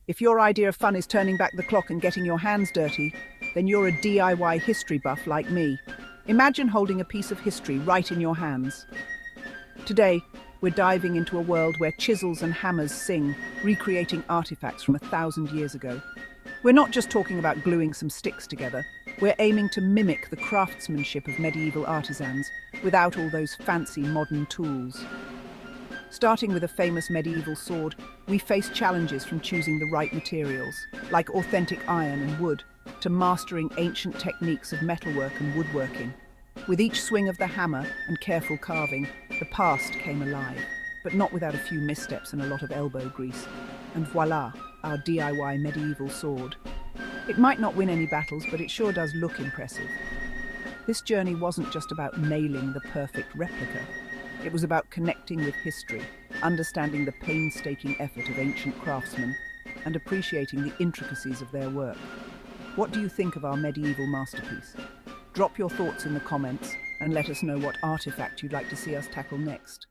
If your idea of fun is turning back the clock and getting your hands dirty, then you're a DIY history buff like me. Imagine holding a piece of history right in your hands. Today, we're diving into a world where chisels and hammers sing, recreating artifacts from 1,000 years ago. We're not just talking about gluing some sticks together, we're aiming to mimic the craftsmanship of medieval artisans without all those fancy modern tools. Starting with a famous medieval sword, we face challenges from choosing the right materials, like authentic iron and wood, to mastering ancient techniques of metalwork and woodworking. With each swing of the hammer and careful carving, the past came alive, but not without a few missteps and a lot of elbow grease. And voila, our DIY medieval sword. It might not win any battles, but it sure does look impressive. This journey wasn't just about nailing the perfect replica. It was about connecting with history, understanding the painstaking effort of ancient craftsmen, and appreciating the intricacies of their work. What do you think of our medieval masterpiece? Drop your thoughts in the comments and let us know what artifact you'd like to see us tackle next.